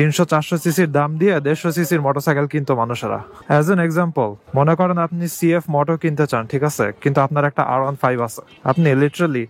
300-400 সিসির দাম দিয়ে 150 সিসির মোটরসাইকেল কিনতো মানুষেরা। অ্যাজ এন এক্সাম্পল, মনে করেন আপনি CF মোটর কিনতে চান, ঠিক আছে, কিন্তু আপনার একটা R15 আছে। আপনি লিটারালি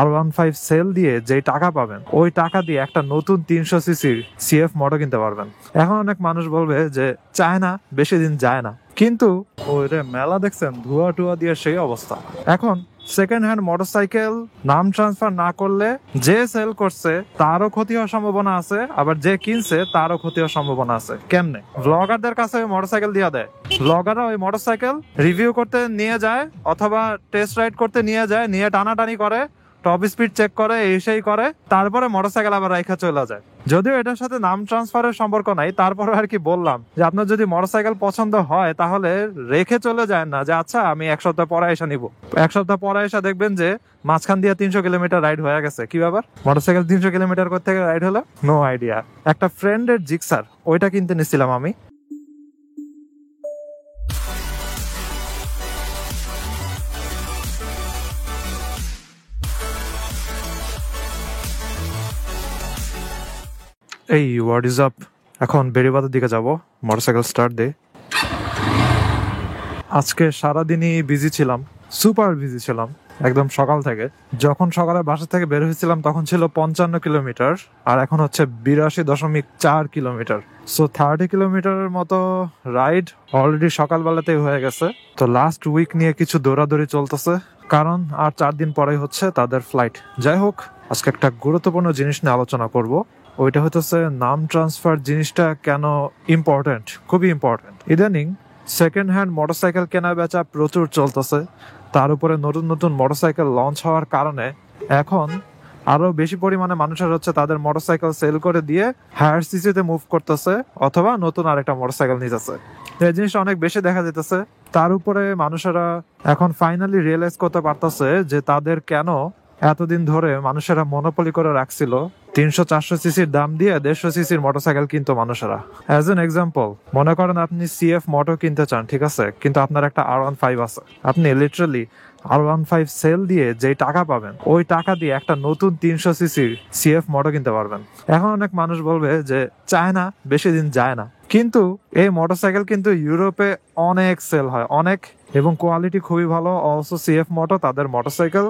R15 সেল দিয়ে যে টাকা পাবেন, ওই টাকা দিয়ে একটা নতুন 300 সিসির CF মোটর কিনতে পারবেন। এখন অনেক মানুষ বলবে যে চায় না, বেশি দিন যায় না, কিন্তু ওই রে মেলা দেখছেন ধোয়া টুয়া দিয়ে সেই অবস্থা। এখন সেকেন্ড হ্যান্ড মোটরসাইকেল নাম ট্রান্সফার না করলে যে সেল করছে তারও ক্ষতি হওয়ার সম্ভাবনা আছে, আবার যে কিনছে তারও ক্ষতি হওয়ার সম্ভাবনা আছে। কেমনে? ব্লগারদের কাছে ওই মোটরসাইকেল দিয়ে দেয়, ব্লগাররা ওই মোটরসাইকেল রিভিউ করতে নিয়ে যায় অথবা টেস্ট রাইড করতে নিয়ে যায়, নিয়ে টানাটানি করে, টপ স্পিড চেক করে, এই সেই করে, তারপরে মোটরসাইকেল আবার রাইখা চলে যায়। যদিও এটার সাথে নাম ট্রান্সফারের সম্পর্ক নাই, তারপরে আর কি বললাম যে আপনার যদি মোটরসাইকেল পছন্দ হয় তাহলে রেখে চলে যায় না যে আচ্ছা আমি 1 সপ্তাহ পরে এসে নিবো। 1 সপ্তাহ পরে এসে দেখবেন যে মাঝখান দিয়ে 300 কিলোমিটার রাইড হয়ে গেছে। কি ব্যাপার, মোটরসাইকেল 300 কিলোমিটার কোথা থেকে রাইড হলো? No idea. একটা ফ্রেন্ডের জিক্সার, ওইটা কিনতে নিছিলাম আমি। এই হোয়াট ইজ আপ। এখন বেড়িবাঁধের দিকে যাব, মোটরসাইকেল স্টার্ট দে। আজকে সারাদিনই বিজি ছিলাম, সুপার বিজি ছিলাম একদম সকাল থেকে। যখন সকালে বাসা থেকে বের হয়েছিলাম তখন ছিল 55 কিলোমিটার, আর এখন হচ্ছে 82.4 কিলোমিটার। সো 30 কিলোমিটারের মতো রাইড অলরেডি সকালবেলাতেই হয়ে গেছে। তো লাস্ট উইক নিয়ে কিছু দৌড়াদৌড়ি চলতেছে, কারণ আর 4 দিন পরেই হচ্ছে তাদের ফ্লাইট। যাই হোক, আজকে একটা গুরুত্বপূর্ণ জিনিস নিয়ে আলোচনা করব। ওইটা হচ্ছে নাম ট্রান্সফার জিনিসটা কেন ইম্পর্টেন্ট, খুবই ইম্পর্টেন্ট। ইদানিং সেকেন্ড হ্যান্ড মোটরসাইকেল কেনা বেচা প্রচুর চলতেছে, তার উপরে নতুন নতুন মোটরসাইকেল লঞ্চ হওয়ার কারণে এখন আরো বেশি পরিমাণে মানুষের হচ্ছে তাদের মোটরসাইকেল সেল করে দিয়ে হায়ার সিসিতে মুভ করতেছে অথবা নতুন আরেকটা মোটরসাইকেল নিতেছে। এই জিনিসটা অনেক বেশি দেখা যেতেছে। তার উপরে মানুষেরা এখন ফাইনালি রিয়েলাইজ করতে পারতেছে যে তাদের কেন এতদিন ধরে মানুষেরা মনোপলি করে রাখছিল 300-400 সিসির দাম দিয়ে 150 সিসির মোটরসাইকেল কিনতো মানুষেরা। অ্যাজ এন এক্সাম্পল, মনে করেন আপনি CF মোটর কিনতে চান, ঠিক আছে, কিন্তু আপনার একটা R15 আছে। আপনি লিটারালি R15 সেল দিয়ে যে টাকা পাবেন, ওই টাকা দিয়ে একটা নতুন 300 সিসির CF মোটর কিনতে পারবেন। এখন অনেক মানুষ বলবে যে চায় না, বেশি দিন যায় না, কিন্তু এই মোটরসাইকেল কিন্তু ইউরোপে অনেক সেল হয়, অনেক, এবং কোয়ালিটি খুবই ভালো। অলসো CF মোটর তাদের মোটরসাইকেল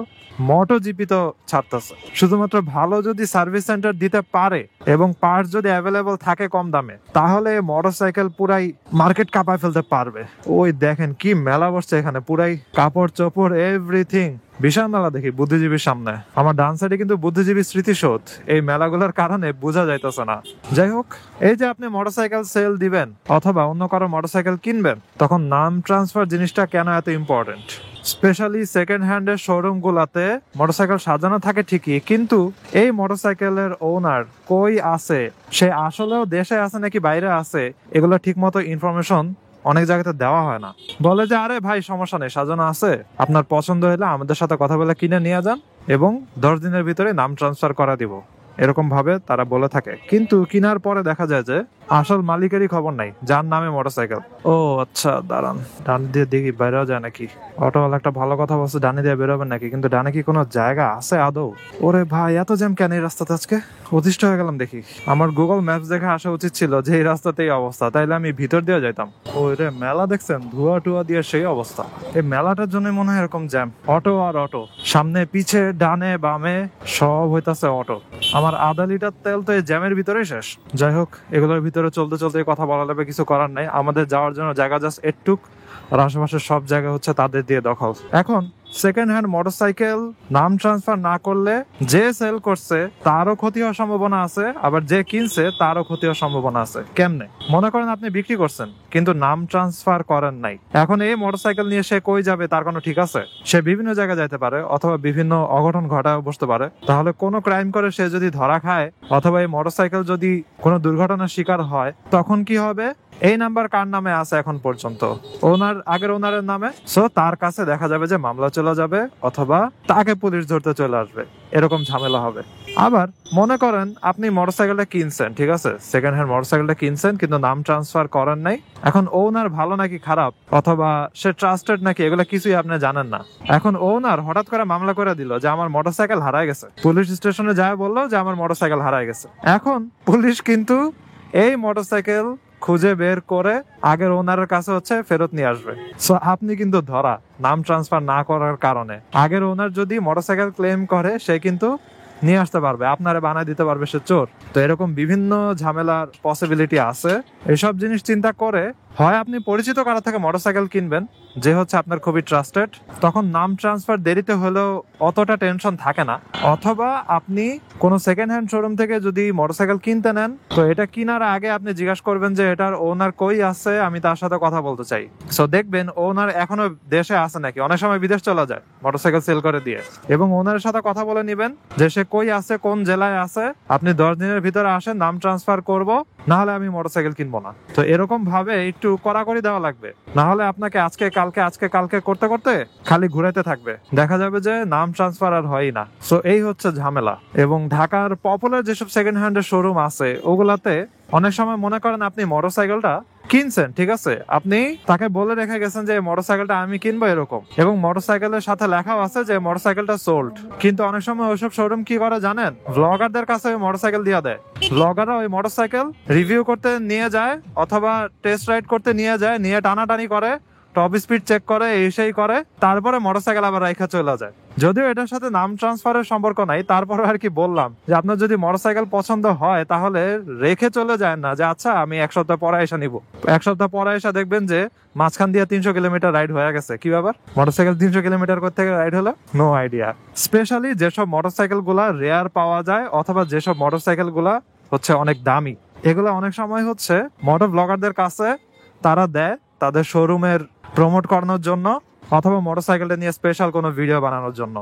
MotoGP তো ছাড়তেছে। শুধুমাত্র ভালো যদি সার্ভিস সেন্টার দিতে পারে এবং পার্টস যদি অ্যাভেলেবল থাকে কম দামে, তাহলে মোটরসাইকেল পুরাই মার্কেট কাঁপায় ফেলতে পারবে। ওই দেখেন কি মেলা বসছে এখানে, পুরাই কাপড় চোপড় এভরিথিং, বিশাল মেলা দেখি বুদ্ধিজীবীর সামনে। আমার ডান সাইডে কিন্তু বুদ্ধিজীবীর স্মৃতিসৌধ। এই মেলাগুলোর কারণে বোঝা যাইতেছে না। যাই হোক, এই যে আপনি মোটরসাইকেল সেল দিবেন অথবা অন্য কারো মোটরসাইকেল কিনবেন, তখন নাম ট্রান্সফার জিনিসটা কেন এত ইম্পর্টেন্ট? স্পেশালি সেকেন্ড হ্যান্ডের শোরুম গুলাতে মোটরসাইকেল সাজানো থাকে ঠিকই, কিন্তু এই মোটরসাইকেলের ওনার কই আছে, সে আসলেও দেশে আছে নাকি বাইরে আছে, এগুলো ঠিক মতো ইনফরমেশন অনেক জায়গাতে দেওয়া হয় না। বলে যে আরে ভাই সমস্যা নেই, সাজানো আছে, আপনার পছন্দ হলে আমাদের সাথে কথা বলে কিনে নিয়ে যান এবং 10 দিনের ভিতরে নাম ট্রান্সফার করা দিব, এরকম ভাবে তারা বলে থাকে। কিন্তু কিনার পরে দেখা যায় যে আসল মালিকেরই খবর নাই, যার নামে মোটরসাইকেল। ও আচ্ছা, দাঁড়ান, ডান দিয়ে দেখি বেরোয়া যায় নাকি। অটোওয়ালা একটা ভালো কথা বলছে, ডানে দিয়ে বেরোবেন নাকি, কিন্তু ডানে কি কোনো জায়গা আছে আদৌ? ওরে ভাই, এত জ্যাম কেন এই রাস্তাতে আজকে? অতিষ্ঠ হয়ে গেলাম দেখি। আমার গুগল ম্যাপস দেখে আসা উচিত ছিল যে এই রাস্তাতেই অবস্থা, তাইলে আমি ভিতর দিয়ে যাইতাম। ওই রে মেলা দেখছেন ধোয়া টুয়া দিয়ে সেই অবস্থা। এই মেলাটার জন্য মনে হয় এরকম জ্যাম, অটো আর অটো, সামনে পিছে ডানে বামে সব হইতাছে অটো। আমার আধা লিটার তেল তো এই জ্যামের ভিতরেই শেষ। যাই হোক, এগুলোর ভিতরে চলতে চলতে কথা বলা লাগবে, কিছু করার নাই। আমাদের যাওয়ার জন্য জায়গা জাস্ট একটুক, আর আশেপাশের সব জায়গা হচ্ছে তাদের দিয়ে দখল। এখন সেকেন্ড হ্যান্ড মোটরসাইকেল নাম ট্রান্সফার না করলে যে সেল করছে তারও ক্ষতি হওয়ার সম্ভাবনা আছে, আবার যে কিনছে তারও ক্ষতি হওয়ার সম্ভাবনা আছে। কেমনে? মনে করেন আপনি বিক্রি করছেন কিন্তু নাম ট্রান্সফার করেন নাই। এখন এই মোটরসাইকেল নিয়ে সে কই যাবে তার কোনো ঠিক আছে? সে বিভিন্ন জায়গায় যাইতে পারে অথবা বিভিন্ন অঘটন ঘটায় বসতে পারে। তাহলে কোনো ক্রাইম করে সে যদি ধরা খায় অথবা এই মোটরসাইকেল যদি কোনো দুর্ঘটনার শিকার হয়, তখন কি হবে? এই নাম্বার কার নামে আছে এখন পর্যন্ত? ওনার, আগের ওনারের নামে। সো তার কাছে দেখা যাবে যে মামলা চলে যাবে অথবা তাকে পুলিশ ধরতে চলে আসবে, এরকম ঝামেলা হবে। আবার মনে করেন আপনি মোটরসাইকেলটা কিনছেন, ঠিক আছে, সেকেন্ড হ্যান্ড মোটরসাইকেলটা কিনছেন কিন্তু নাম ট্রান্সফার করেন নাই। এখন ওনার ভালো নাকি খারাপ অথবা সে ট্রাস্টেড নাকি, এগুলো কিছুই আপনি জানেন না। এখন ওনার হঠাৎ করে মামলা করে দিল যে আমার মোটরসাইকেল হারায় গেছে। পুলিশ স্টেশনে যায় বললো যে আমার মোটরসাইকেল হারায় গেছে। এখন পুলিশ কিন্তু এই মোটরসাইকেল খুঁজে বের করে আগের ওনারের কাছে হচ্ছে ফেরত নিয়ে আসবে। সো আপনি কিন্তু ধরা নাম ট্রান্সফার না করার কারণে। আগের ওনার যদি মোটরসাইকেল ক্লেম করে সে কিন্তু নিয়ে আসতে পারবে, আপনারে বানায় দিতে পারবে সে চোর। তো এরকম বিভিন্ন ঝামেলার পসিবিলিটি আছে। এসব জিনিস চিন্তা করে হয় আপনি পরিচিত কারো থেকে মোটরসাইকেল কিনবেন যে হচ্ছে আপনার খুবই ট্রাস্টেড, তখন নাম ট্রান্সফার দেরিতে হলেও অতটা টেনশন থাকে না। অথবা আপনি কোনো সেকেন্ড হ্যান্ড শোরুম থেকে যদি মোটরসাইকেল কিনতে নেন, তো এটা কেনার আগে আপনি জিজ্ঞাসা করবেন যে এটার ওনার কই আছে, আমি তার সাথে কথা বলতে চাই। সো দেখবেন ওনার এখনো দেশে আছে নাকি, অনেক সময় বিদেশ চলে যায় মোটরসাইকেল সেল করে দিয়ে, এবং ওনার সাথে কথা বলে নিবেন যে সে কই আছে, কোন জেলায় আছে। আপনি 10 দিনের ভিতরে আসেন, নাম ট্রান্সফার করব, না হলে আমি মোটরসাইকেল কিনবো না। তো এরকম ভাবে একটু কড়াকড়ি দেওয়া লাগবে, না হলে আপনাকে আজকে কালকে করতে করতে খালি ঘুরাইতে থাকবে, দেখা যাবে যে নাম ট্রান্সফার আর হয়ই না। সো এই হচ্ছে ঝামেলা। এবং ঢাকার পপুলার যেসব সেকেন্ড হ্যান্ডের শোরুম আছে ওগুলাতে অনেক সময় মনে করেন আপনি মোটরসাইকেলটা কিনছেন, ঠিক আছে, আপনি তাকে বলে রেখে গেছেন যে মোটরসাইকেলটা আমি কিনবো এরকম, এবং মোটরসাইকেলের সাথে লেখাও আছে যে মোটরসাইকেলটা সোল্ড। কিন্তু অনেক সময় ওইসব শোরুম কি করে জানেন, ব্লগারদের কাছে ওই মোটরসাইকেল দিয়ে দেয়। ব্লগাররা ওই মোটরসাইকেল রিভিউ করতে নিয়ে যায় অথবা টেস্ট রাইড করতে নিয়ে যায়, নিয়ে টানাটানি করে, টপ স্পিড চেক করে, এই সেই করে, তারপরে মোটরসাইকেল আবার রাইখা চলে যায়। যদিও এটার সাথে নাম ট্রান্সফারের সম্পর্ক নাই, তারপরে আর কি বললাম যে আপনার যদি মোটরসাইকেল পছন্দ হয় তাহলে রেখে চলে যায় না যে আচ্ছা আমি 1 সপ্তাহ পরে এসে নিবো। 1 সপ্তাহ পরে এসে দেখবেন যে মাঝখান দিয়ে 300 কিলোমিটার রাইড হয়ে গেছে। কি ব্যাপার, মোটরসাইকেল 300 কিলোমিটার কোথা থেকে রাইড হলো, নো আইডিয়া। স্পেশালি যেসব মোটরসাইকেল গুলা রেয়ার পাওয়া যায় অথবা যেসব মোটরসাইকেল গুলা হচ্ছে অনেক দামি, এগুলো অনেক সময় হচ্ছে মোটর ব্লগারদের কাছে তারা দেয় তাদের শোরুমের প্রমোট করানোর জন্য অথবা মোটরসাইকেলটা নিয়ে স্পেশাল কোনো ভিডিও বানানোর জন্য।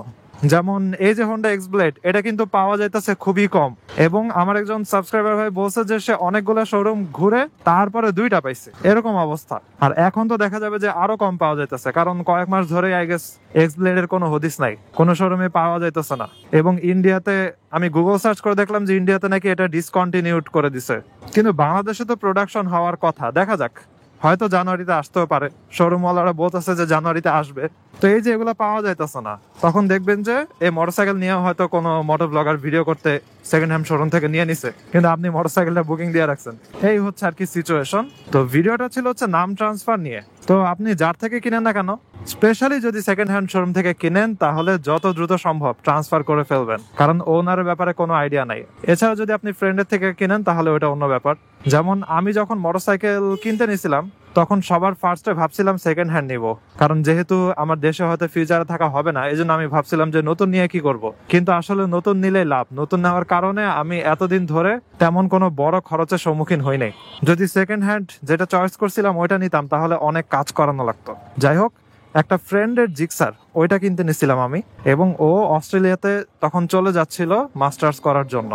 যেমন এই যে হোন্ডা এক্স ব্লেড, এটা কিন্তু পাওয়া যাইতেছে খুবই কম, এবং আমার একজন সাবস্ক্রাইবার ভাই বলছে যে সে অনেকগুলো শোরুম ঘুরে তারপরে 2টা পাইছে, এরকম অবস্থা। আর এখন তো দেখা যাবে যে আরো কম পাওয়া যাইতেছে, কারণ কয়েক মাস ধরে আই গেস এক্স ব্লেডের কোনো হদিস নাই, কোনো শোরুমে পাওয়া যাইতেছে না। এবং ইন্ডিয়াতে আমি গুগল সার্চ করে দেখলাম যে ইন্ডিয়াতে নাকি এটা ডিসকন্টিনিউড করে দিছে, কিন্তু বাংলাদেশে তো প্রোডাকশন হওয়ার কথা, দেখা যাক, হয়তো জানুয়ারিতে আসতেও পারে। শোরুম ওয়ালারা বলতেছে যে জানুয়ারিতে আসবে। তো এই যে এগুলো পাওয়া যাইতেছে না, তখন দেখবেন যে এই মোটরসাইকেল নিয়ে হয়তো কোনো মোটর ব্লগার ভিডিও করতে সেকেন্ড হ্যান্ড শোরুম থেকে নিয়ে নিছে, কিন্তু আপনি মোটরসাইকেলটা বুকিং দিয়ে রাখছেন। এই হচ্ছে আর কি সিচুয়েশন। তো ভিডিওটা ছিল হচ্ছে নাম ট্রান্সফার নিয়ে। তো আপনি যার থেকে কিনেন না কেন, স্পেশালি যদি সেকেন্ড হ্যান্ড শোরুম থেকে কিনেন, তাহলে যত দ্রুত সম্ভব ট্রান্সফার করে ফেলবেন, কারণ ওনারের ব্যাপারে কোনো আইডিয়া নাই। এছাড়া যদি আপনি ফ্রেন্ডের থেকে কিনেন তাহলে ওটা অন্য ব্যাপার। যেমন আমি যখন মোটরসাইকেল কিনতে নিয়েছিলাম তখন সবার ফার্স্টে ভাবছিলাম সেকেন্ড হ্যান্ড নিব, কারণ যেহেতু আমার দেশে হয়তো ফিউচারে থাকা হবে না, এই জন্য আমি ভাবছিলাম যে নতুন নিয়ে কি করব। কিন্তু আসলে নতুন নিলে লাভ, নতুন নেওয়ার কারণে আমি এতদিন ধরে তেমন কোনো বড় খরচের সম্মুখীন হই নাই। যদি সেকেন্ড হ্যান্ড যেটা চয়েস করছিলাম ওইটা নিতাম তাহলে অনেক কাজ করানো লাগতো। যাই হোক, একটা ফ্রেন্ডের জিক্সার ওইটা কিনতে নিছিলাম আমি, এবং ও অস্ট্রেলিয়াতে তখন চলে যাচ্ছিল মাস্টার্স করার জন্য,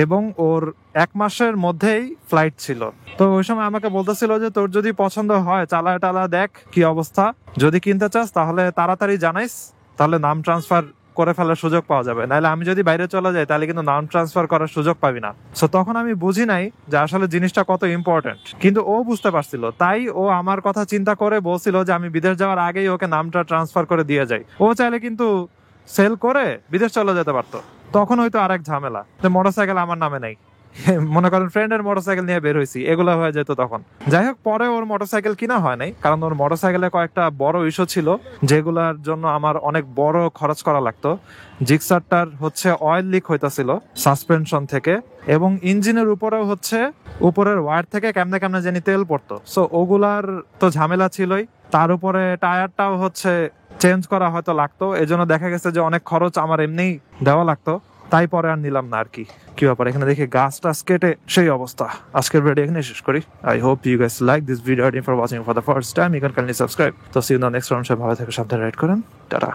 এবং ওর 1 মাসের মধ্যেই ফ্লাইট ছিল। তো ওই সময় আমাকে বলতেছিল যে তোর যদি পছন্দ হয় চালায় টালা দেখ কি অবস্থা, যদি কিনতে চাস তাহলে তাড়াতাড়ি জানাইস, তাহলে নাম ট্রান্সফার করে ফেলার সুযোগ পাওয়া যাবে, নাহলে আমি যদি বাইরে চলে যাই তাহলে কিন্তু নাম ট্রান্সফার করার সুযোগ পাবি না। সো তখন আমি বুঝি নাই যে আসলে জিনিসটা কত ইম্পর্টেন্ট, কিন্তু ও বুঝতে পারছিল, তাই ও আমার কথা চিন্তা করে বলছিল যে আমি বিদেশ যাওয়ার আগেই ওকে নামটা ট্রান্সফার করে দিয়ে যাই। ও চাইলে কিন্তু সেল করে বিদেশ চলে যেতে পারতো, তখন হয়তো আরেক ঝামেলা যে মোটরসাইকেল আমার নামে নেই, মনে করেন ফ্রেন্ডের মোটরসাইকেল নিয়ে বের হয়েছি, এগুলো হয়ে যেত তখন। যাই হোক, পরে ওর মোটরসাইকেল কিনা হয় নাই, কারণ ওর মোটরসাইকেলে কয়েকটা বড় ইস্যু ছিল যেগুলোর জন্য আমার অনেক বড় খরচ করা লাগতো। জিক্সারটার হচ্ছে অয়েল লিক হইতাছিল সাসপেনশন থেকে, এবং ইঞ্জিনের উপরেও হচ্ছে উপরের ওয়ার থেকে কেমনে কেমনে জানি তেল পড়তো। সো ওগুলার তো ঝামেলা ছিলই, তার উপরে টায়ারটাও হচ্ছে চেঞ্জ করা হয়তো লাগতো, এজন্য দেখা গেছে যে অনেক খরচ আমার এমনিই দেওয়া লাগতো, তাই পরে আর নিলাম না আর কি। কি ব্যাপার, এখানে দেখি গাছ টাছ কেটে সেই অবস্থা। আজকের ভিডিও এখানে শেষ করি। I hope you guys like this video. For watching for the first time, you can kindly subscribe. তো see you in the next round. ভালো থেকে সাবধানে রাইড করেন, টাটা।